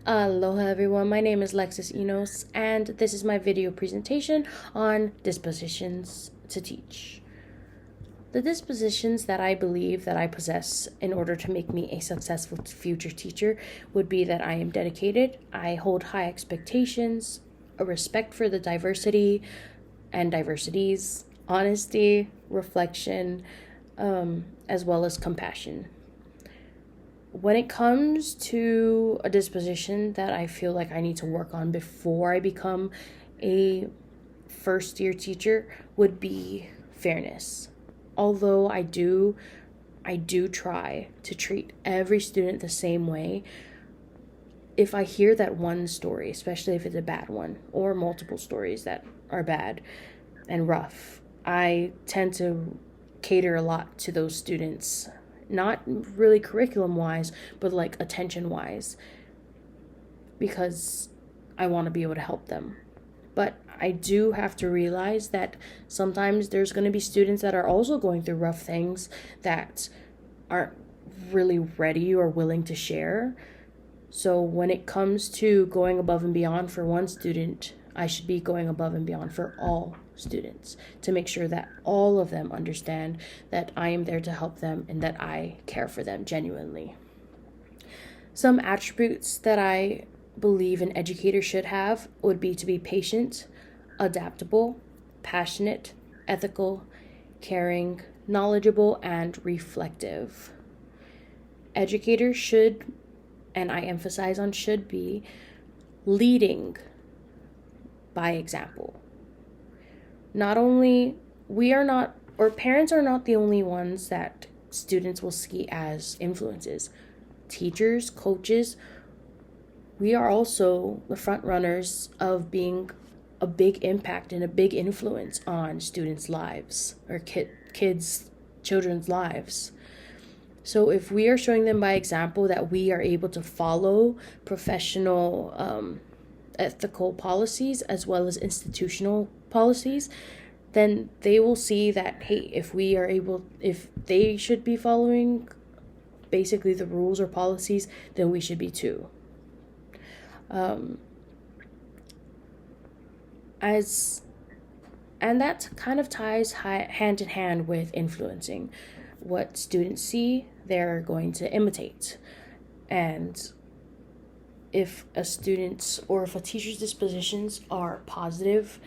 Aloha everyone, my name is Lexis Enos, and this is my video presentation on dispositions to teach. The dispositions that I believe that I possess in order to make me a successful future teacher would be that I am dedicated, I hold high expectations, a respect for the diversity and diversities, honesty, reflection, as well as compassion. When it comes to a disposition that I feel like I need to work on before I become a first year teacher would be fairness. Although I do try to treat every student the same way. If I hear that one story, especially if it's a bad one, or multiple stories that are bad and rough, I tend to cater a lot to those students. Not really curriculum wise, but like attention wise, because I want to be able to help them. But I do have to realize that sometimes there's going to be students that are also going through rough things that aren't really ready or willing to share. So when it comes to going above and beyond for one student, I should be going above and beyond for all students to make sure that all of them understand that I am there to help them and that I care for them genuinely. Some attributes that I believe an educator should have would be to be patient, adaptable, passionate, ethical, caring, knowledgeable, and reflective. Educators should, and I emphasize on should be, leading by example. Not only we are not, or parents are not the only ones that students will see as influences. Teachers, coaches, we are also the front runners of being a big impact and a big influence on students' lives or children's lives. So if we are showing them by example that we are able to follow professional ethical policies as well as institutional policies, then they will see that, hey, if they should be following basically the rules or policies, then we should be too. And that kind of ties hand in hand with influencing. What students see, they're going to imitate. And if a student's or if a teacher's dispositions are positive,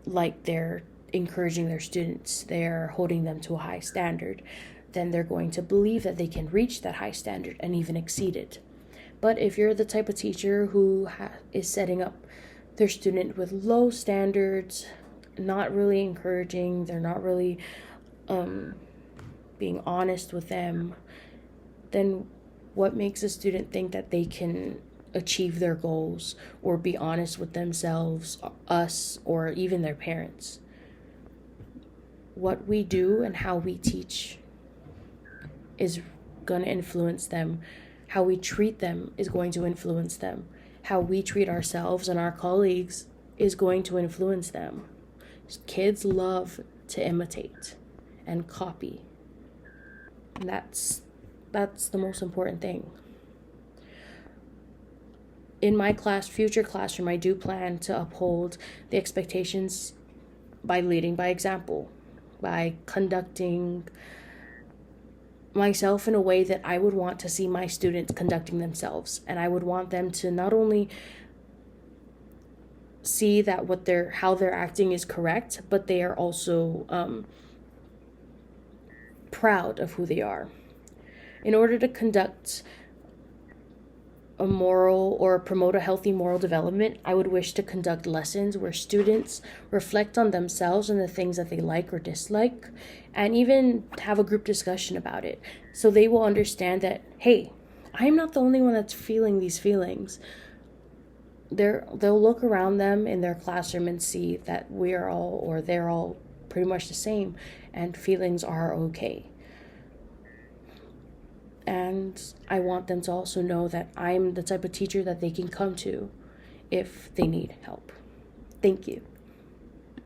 like they're encouraging their students, they're holding them to a high standard, then they're going to believe that they can reach that high standard and even exceed it. But if you're the type of teacher who is setting up their student with low standards, not really encouraging, they're not really being honest with them, then what makes a student think that they can achieve their goals or be honest with themselves, us, or even their parents? What we do and how we teach is going to influence them. How we treat them is going to influence them. How we treat ourselves and our colleagues is going to influence them. Kids love to imitate and copy. And that's the most important thing. In my future classroom, I do plan to uphold the expectations by leading by example, by conducting myself in a way that I would want to see my students conducting themselves. And I would want them to not only see that how they're acting is correct, but they are also proud of who they are. In order to conduct a moral or promote a healthy moral development, I would wish to conduct lessons where students reflect on themselves and the things that they like or dislike, and even have a group discussion about it. So they will understand that, hey, I'm not the only one that's feeling these feelings. They'll look around them in their classroom and see that they're all pretty much the same, and feelings are okay. And I want them to also know that I'm the type of teacher that they can come to if they need help. Thank you.